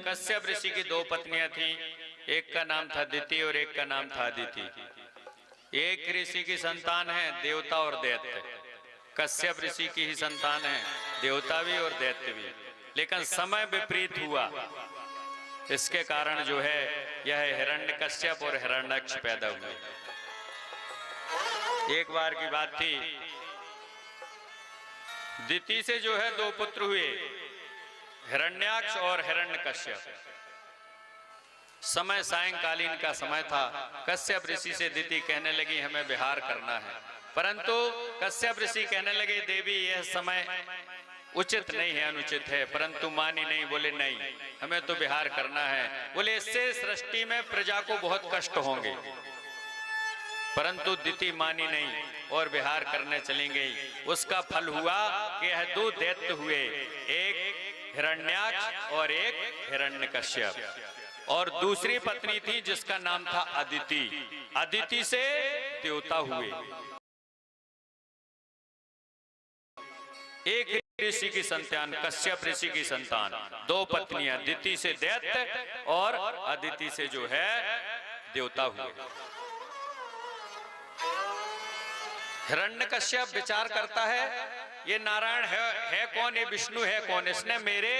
कश्यप ऋषि की दो पत्नियां थीं, एक का नाम था दिति और एक का नाम था अदिति। एक ऋषि की संतान है देवता और दैत्य, कश्यप ऋषि की ही संतान है, देवता भी और दैत्य भी। लेकिन समय विपरीत हुआ, इसके कारण जो है यह हिरण्यकश्यप और हिरण्यक्ष पैदा हुए। एक बार की बात थी, दिति से जो है दो पुत्र हुए, हिरण्याक्ष और हिरण्यकश्यप। समय सायंकालीन का समय था। कश्यप ऋषि से दिति कहने लगी हमें विहार करना है, परंतु कश्यप ऋषि कहने लगे देवी यह समय उचित नहीं है, अनुचित है। परंतु मानी नहीं, बोले नहीं हमें तो विहार करना है। बोले इससे सृष्टि में प्रजा को बहुत कष्ट होंगे। परंतु दिति मानी नहीं और विहार करने चली गई। उसका फल हुआ कि यह दो दैत्य हुए, एक हिरण्याक्ष और एक हिरण्यकश्यप। और दूसरी पत्नी थी जिसका नाम था अदिति। अदिति से देवता हुए। एक ऋषि की संतान, कश्यप ऋषि की संतान, दो पत्नियां, दिति से दैत्य और अदिति से जो है देवता हुए। हिरण्यकश्यप विचार करता है ये नारायण है कौन, ये विष्णु है कौन, इसने मेरे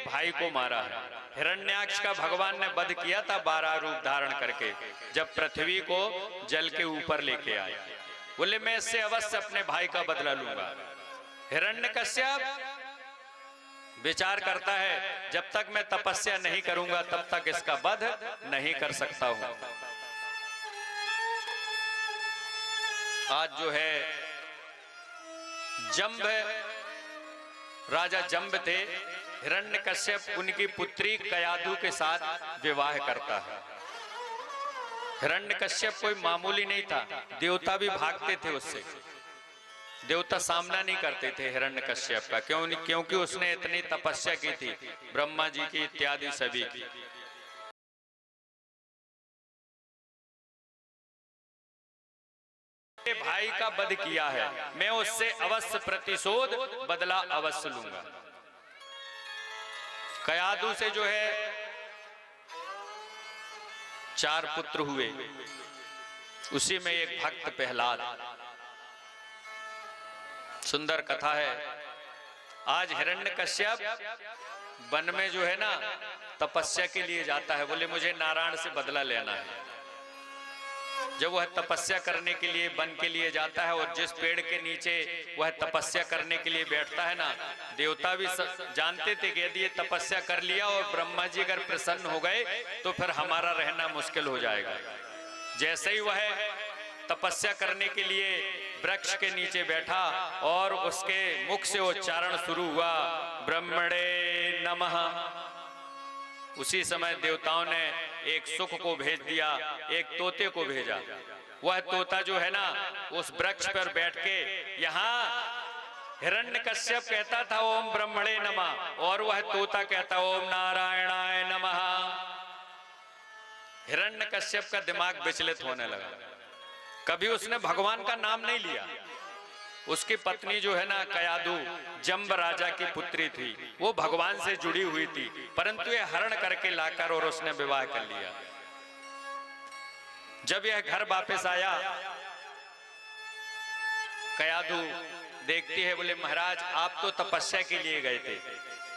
भाई को मारा है। हिरण्याक्ष का भगवान ने वध किया था 12 रूप धारण करके, जब पृथ्वी को जल के ऊपर लेके आए। बोले मैं इससे अवश्य अपने भाई का बदला लूंगा। हिरण्यकश्यप विचार करता है जब तक मैं तपस्या नहीं करूंगा तब तक इसका वध नहीं कर सकता हूं। आज जो है जंब, राजा जंब थे, हिरण्यकश्यप उनकी पुत्री कयाधु के साथ विवाह करता है। हिरण्यकश्यप कोई मामूली नहीं था, देवता भी भागते थे उससे। देवता सामना नहीं करते थे हिरण्यकश्यप का, क्योंकि उसने इतनी तपस्या की थी, ब्रह्मा जी की इत्यादि सभी की। भाई का वध किया है, मैं उससे अवश्य प्रतिशोध बदला अवश्य लूंगा। कयाधु से जो है 4 पुत्र हुए, उसी में एक भक्त प्रहलाद। सुंदर कथा है। आज हिरण्यकश्यप वन में जो है ना तपस्या के लिए जाता है। बोले मुझे नारायण से बदला लेना है। जब वह तपस्या करने के लिए वन के लिए जाता है और जिस पेड़ के नीचे वह तपस्या करने के लिए बैठता है ना, देवता भी जानते थे कि यदि ये तपस्या कर लिया और ब्रह्मा जी अगर प्रसन्न हो गए तो फिर हमारा रहना मुश्किल हो जाएगा। जैसे ही वह तपस्या करने के लिए वृक्ष के नीचे बैठा और उसके मुख से उच्चारण शुरू हुआ ब्रह्मणे नमः, उसी समय देवताओं ने एक सुख को भेज दिया, एक तोते को भेजा। वह तोता जो है ना उस वृक्ष पर बैठ के यहाँ हिरण्यकश्यप कहता था ओम ब्रह्मणे नमः और वह तोता कहता ओम नारायणाय नमः। हिरण्यकश्यप का दिमाग विचलित होने लगा। कभी उसने भगवान का नाम नहीं लिया। उसकी पत्नी जो है ना कयाधु, जंब राजा की पुत्री थी, वो भगवान से जुड़ी हुई थी, परंतु ये हरण करके लाकर और उसने विवाह कर लिया। जब यह घर वापस आया, कयाधु देखती है, बोले महाराज आप तो तपस्या के लिए गए थे।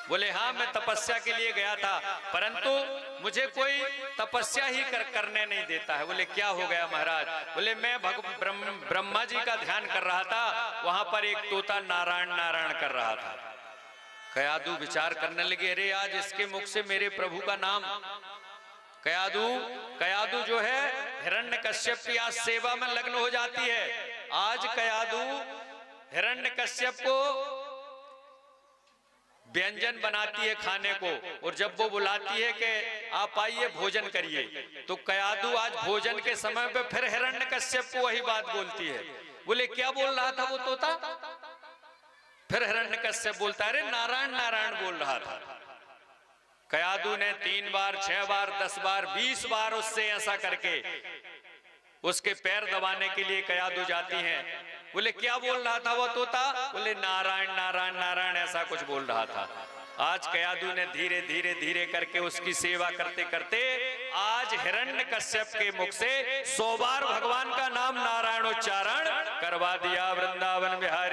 बोले हाँ मैं तपस्या के लिए गया था, परंतु मुझे कोई तपस्या ही करने नहीं देता है। बोले क्या हो गया महाराज? बोले मैं ब्रह्मा जी का ध्यान कर रहा था, वहां पर एक तोता नारायण नारायण कर रहा था। कयाधु विचार करने लगे अरे आज इसके मुख से मेरे प्रभु का नाम। कयाधु जो है हिरण्यकश्यप की आज सेवा में लग्न हो जाती है। आज कयाधु हिरण्यकश्यप को व्यंजन बनाती है खाने को, और जब वो बुलाती है कि आप आइए भोजन करिए, तो कयाधु आज भोजन के समय पे फिर हिरण्यकश्यप को वही बात बोलती है। बोले क्या बोल रहा था वो तोता? फिर हिरण्यकश्यप बोलता है अरे नारायण नारायण बोल रहा था। कयाधु ने 3 बार 6 बार 10 बार 20 बार उससे ऐसा करके उसके पैर दबाने के लिए कयाधु जाती हैं। बोले क्या बोल रहा था वो तोता? बोले नारायण नारायण नारायण ऐसा कुछ बोल रहा था। आज कयादू ने धीरे धीरे धीरे करके उसकी सेवा करते करते आज हिरण्यकश्यप के मुख से 100 बार भगवान का नाम नारायणोच्चारण करवा दिया। वृंदावन बिहारी